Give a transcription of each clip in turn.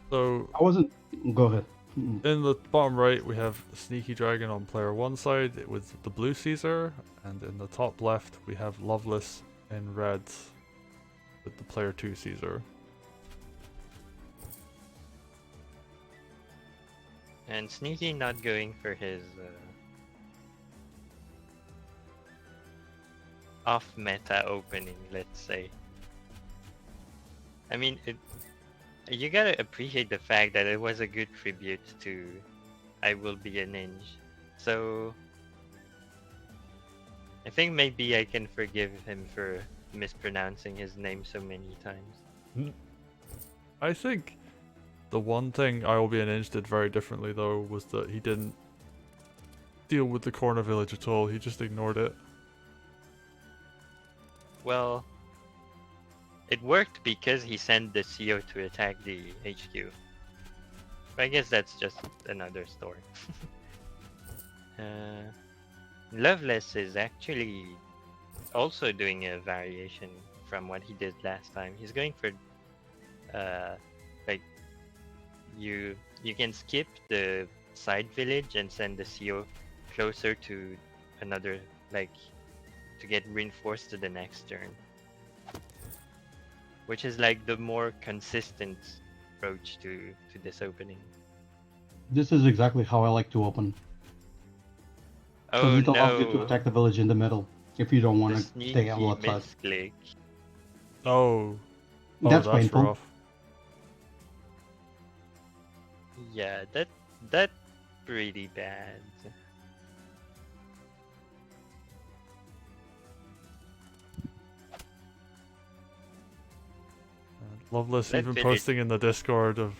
So I wasn't. Go ahead. in the bottom right, we have TheSneakyDragon on player 1 side with the blue Caesar, and in the top left, we have Loveless in red with the player 2 Caesar. And Sneaky not going for his off-meta opening, let's say. I mean, you gotta appreciate the fact that it was a good tribute to I Will Be a Ninja. So I think maybe I can forgive him for mispronouncing his name so many times. I think the one thing I Will Be an Inch did very differently though was that he didn't deal with the corner village at all, he just ignored it. Well, it worked because he sent the CO to attack the HQ. But I guess that's just another story. Loveless is actually also doing a variation from what he did last time. He's going for like you can skip the side village and send the CO closer to another, like to get reinforced to the next turn, which is like the more consistent approach to this opening. This is exactly how I like to open. Because Oh it allows you to no, attack the village in the middle if you don't the want to stay sneaky outside. misclick. Oh, That's that's painful. rough. Yeah, that's pretty bad. Loveless That even village- posting in the Discord of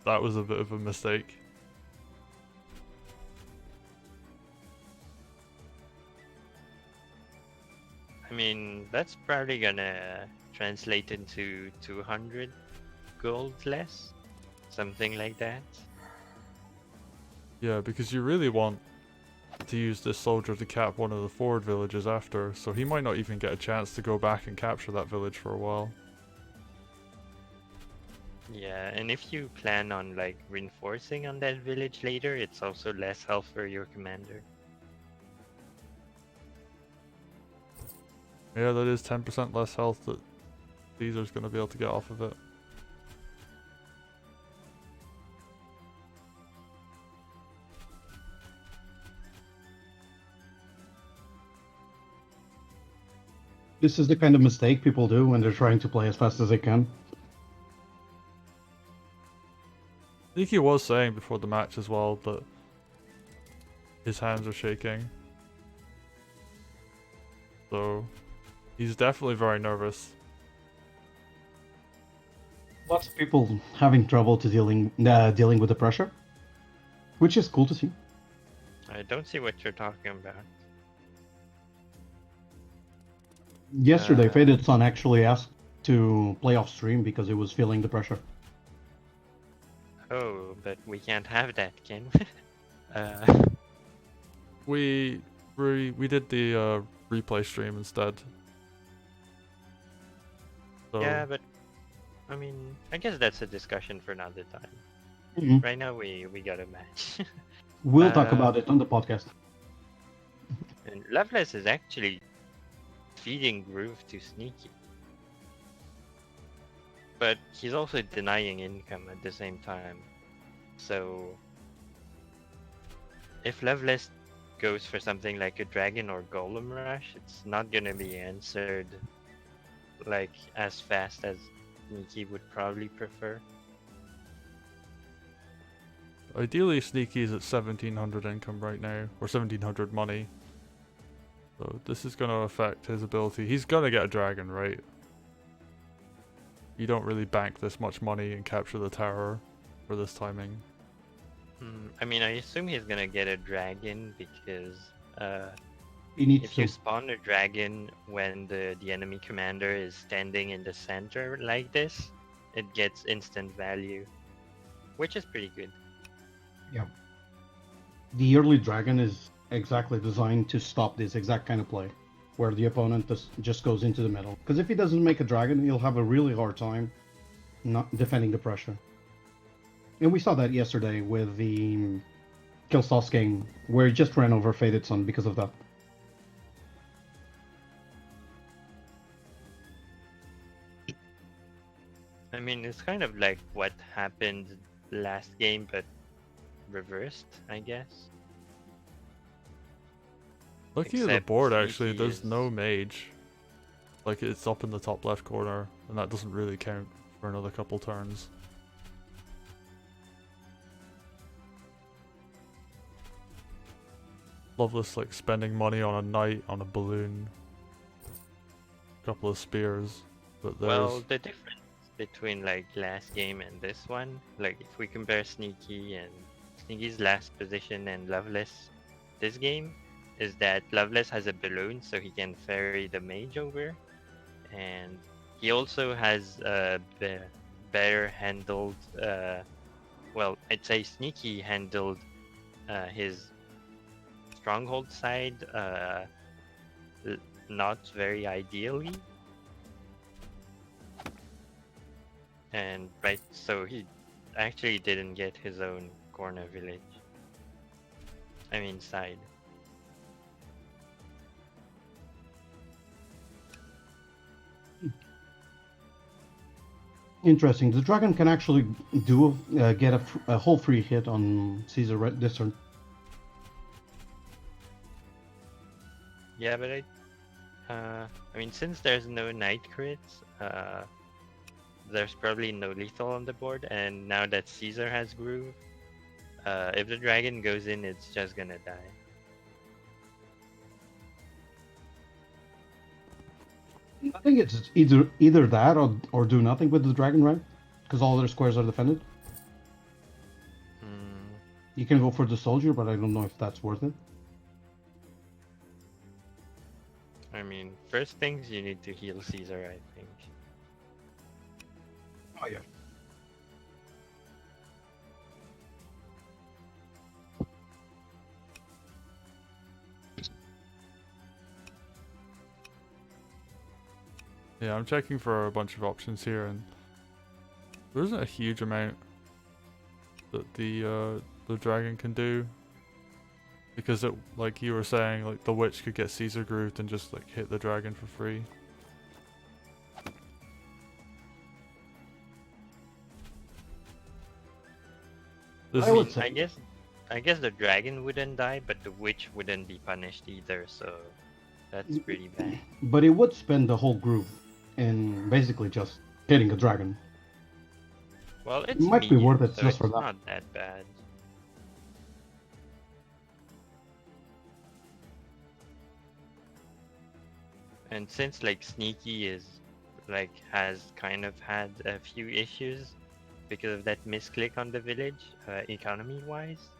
that was a bit of a mistake. I mean, that's probably gonna translate into 200 gold less, something like that. Yeah, because you really want to use this soldier to cap one of the forward villages after, so he might not even get a chance to go back and capture that village for a while. Yeah, and if you plan on like reinforcing on that village later, it's also less health for your commander. Yeah, that is 10% less health that Caesar's going to be able to get off of it. This is the kind of mistake people do when they're trying to play as fast as they can. I think he was saying before the match as well that his hands are shaking. So he's definitely very nervous. Lots of people having trouble to dealing with the pressure, which is cool to see. I don't see what you're talking about. Yesterday, Faded Sun actually asked to play off stream because he was feeling the pressure. Oh, but we can't have that, can we? We did the replay stream instead. So Yeah, but I mean, I guess that's a discussion for another time. Mm-hmm. Right now, we got a match. We'll talk about it on the podcast. And Loveless is actually feeding Groove to Sneaky. But he's also denying income at the same time. So if Loveless goes for something like a Dragon or Golem Rush, it's not gonna be answered like as fast as Sneaky would probably prefer. ideally Sneaky's at 1700 income right now, or 1700 money. So this is going to affect his ability. He's going to get a dragon, right? You don't really bank this much money and capture the tower for this timing. I mean, I assume he's gonna get a dragon because He needs if to. you spawn a dragon when the enemy commander is standing in the center like this, it gets instant value, which is pretty good. Yeah. The early dragon is exactly designed to stop this exact kind of play, where the opponent just goes into the middle. Because if he doesn't make a dragon, he'll have a really hard time not defending the pressure. And we saw that yesterday with the Killstalks game, where he just ran over Faded Sun because of that. I mean, it's kind of like what happened last game, but reversed, I guess. Looking at the Except board, actually, Sneaky there's is- no mage. Like, it's up in the top left corner, and that doesn't really count for another couple turns. Loveless, like, spending money on a knight, on a balloon, a couple of spears, but there's... Well, the difference between like last game and this one, like if we compare Sneaky and Sneaky's last position and Loveless this game, is that Loveless has a balloon so he can ferry the mage over, and he also has a better handled, well, I'd say Sneaky handled his stronghold side not very ideally. And right, so he actually didn't get his own corner village. I mean side. Interesting. The dragon can actually do get a whole free hit on Caesar this turn. Yeah, but I mean, since there's no knight crits, there's probably no lethal on the board, and now that Caesar has groove, if the dragon goes in, it's just gonna die. I think it's either that or do nothing with the dragon, right? Because all other squares are defended. Hmm. You can go for the soldier, but I don't know if that's worth it. I mean, first things you need to heal Caesar, I think. Oh yeah. Yeah, I'm checking for a bunch of options here, and there isn't a huge amount that the dragon can do, because it, like you were saying, like the witch could get Caesar grooved and just like hit the dragon for free. This I would is, say- I guess the dragon wouldn't die, but the witch wouldn't be punished either, so that's pretty bad. But it would spend the whole group in basically just hitting a dragon. Well, it's might be medium, worth it so just it's for that. not that bad. And since like Sneaky is like has kind of had a few issues because of that misclick on the village, economy wise,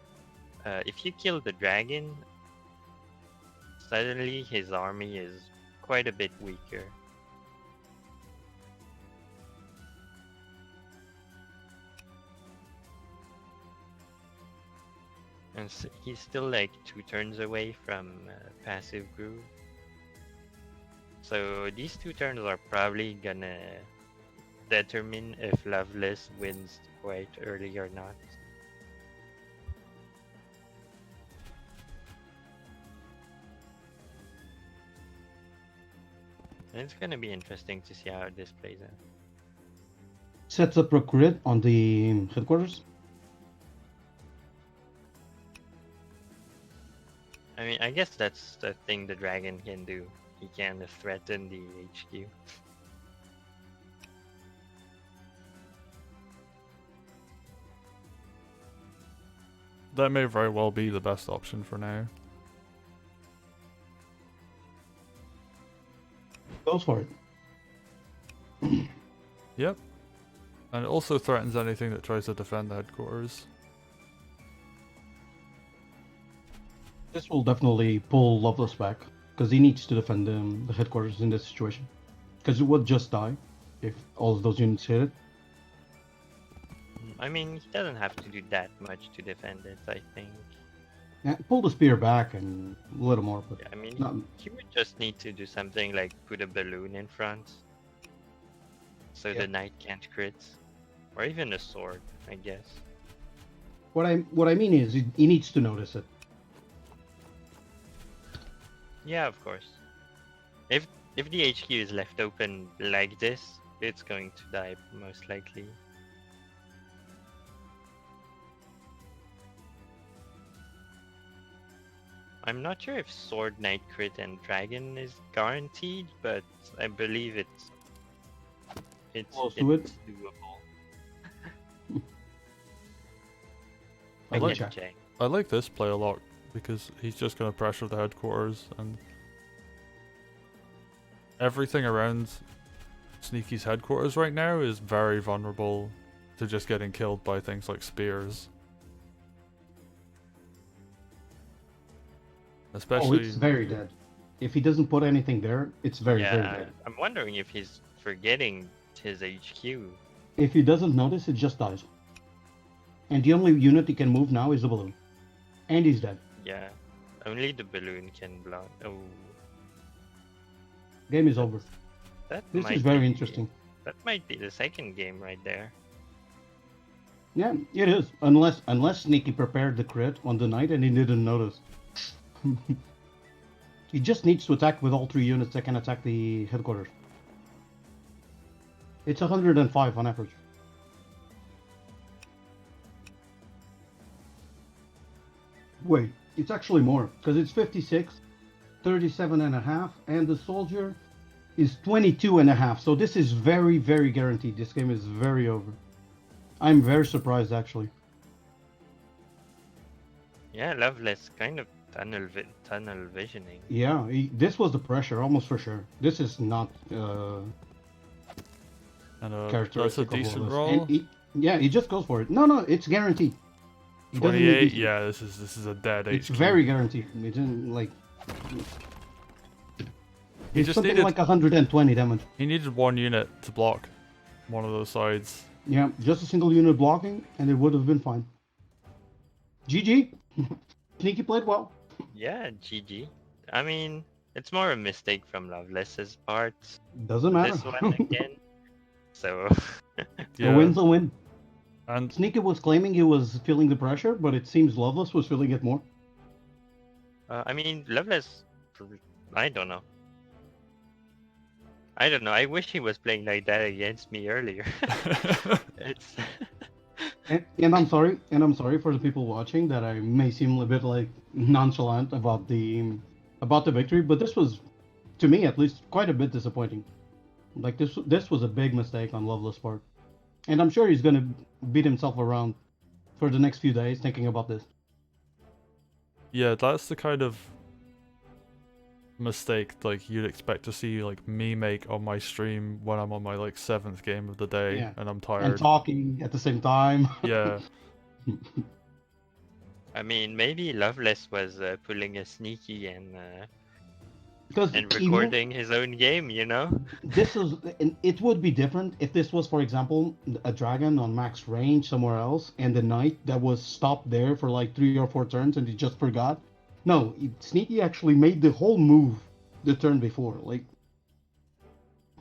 if you kill the dragon, suddenly his army is quite a bit weaker. And he's still like 2 turns away from passive groove. So these 2 turns are probably gonna determine if Loveless wins quite early or not. And it's gonna be interesting to see how this plays out. Sets up a crit on the headquarters. I mean, I guess that's the thing the dragon can do. He can threaten the HQ. that may very well be the best option for now. Goes for it. Yep. And it also threatens anything that tries to defend the headquarters. This will definitely pull Loveless back, because he needs to defend the headquarters in this situation. Because it would just die if all of those units hit it. I mean, he doesn't have to do that much to defend it, I think. Yeah, pull the spear back and a little more, but Yeah, I mean, not, he would just need to do something like put a balloon in front, so Yeah. the knight can't crit, or even a sword, I guess. What I mean is, he needs to notice it. Yeah, of course. If the HQ is left open like this, it's going to die most likely. I'm not sure if Sword, Knight, Crit, and Dragon is guaranteed, but I believe it's Close to it. doable. I I like- can check. I like this play a lot because he's just going to pressure the headquarters and everything around Sneaky's headquarters right now is very vulnerable to just getting killed by things like spears. Oh, Especially, it's very dead. If he doesn't put anything there, it's very Yeah, dead. I'm wondering if he's forgetting his HQ. If he doesn't notice, it just dies. And the only unit he can move now is the balloon. And he's dead. Yeah, only the balloon can block. Oh, Game is over. that This might is very be- interesting. That might be the second game right there. Yeah, it is. Unless Sneaky prepared the crit on the night and he didn't notice. He just needs to attack with all 3 units that can attack the headquarters. It's 105 on average. Wait, it's actually more, because it's 56, 37 and a half, and the soldier is 22 and a half. So this is very, very guaranteed. This game is very over. I'm very surprised, actually. Yeah, Loveless kind of tunnel visioning. Yeah, this was the pressure, almost for sure. This is not and that's a characteristic of decent Loveless. roll. And he just goes for it. No, it's guaranteed. He doesn't need 28. these- Yeah, this is a dead It's HQ. very guaranteed. It didn't like. He It's just something needed like 120 damage. he needed one unit to block one of those sides. Yeah, just a single unit blocking, and it would have been fine. GG. Sneaky played well. Yeah, GG. I mean, it's more a mistake from Loveless's part. Doesn't matter. This one again. So A win's a win. And Sneaky was claiming he was feeling the pressure, but it seems Loveless was feeling it more. I mean, Loveless. I don't know. I wish he was playing like that against me earlier. It's. And I'm sorry for the people watching that I may seem a bit like nonchalant about the victory, but this was, to me at least, quite a bit disappointing. Like this was a big mistake on Loveless' part, and I'm sure he's gonna beat himself around for the next few days thinking about this. yeah, that's the kind of mistake like you'd expect to see like me make on my stream when I'm on my like 7th game of the day Yeah. and I'm And tired. talking at the same time. Yeah, I mean, maybe Loveless was pulling a sneaky and Because recording his own game, you know? this is, and it would be different if this was, for example, a dragon on max range somewhere else, and the knight that was stopped there for like 3 or 4 turns and he just forgot. No, Sneaky actually made the whole move the turn before. Like,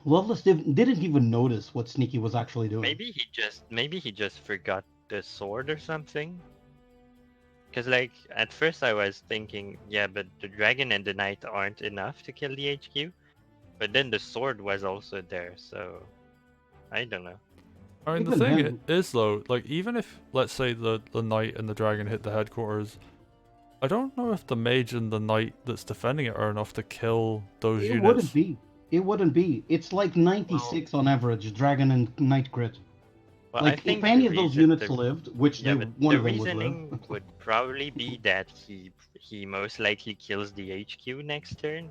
Loveless didn't even notice what Sneaky was actually doing. Maybe he just forgot the sword or something. Cause like at first I was thinking, yeah, but the dragon and the knight aren't enough to kill the HQ. But then the sword was also there, so I don't know. I mean the Even thing then- is though, like even if let's say the knight and the dragon hit the headquarters, I don't know if the mage and the knight that's defending it are enough to kill those It units. wouldn't be. It wouldn't be. It's like 96 on average, dragon and knight crit. Well, I Like, think if any the of those reason- units the- lived, which Yeah, they, but one the of them would reasoning live. would probably be that he most likely kills the HQ next turn,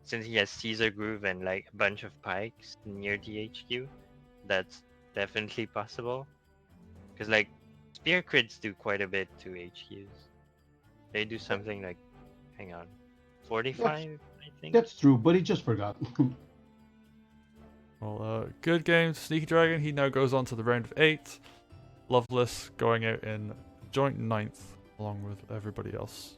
since he has Caesar Groove and like a bunch of pikes near the HQ. That's definitely possible. Because like spear crits do quite a bit to HQs. They do something like, hang on, 45, I think. That's true, but he just forgot. Well, good game, TheSneakyDragon. He now goes on to the round of 8. Loveless going out in joint 9th along with everybody else.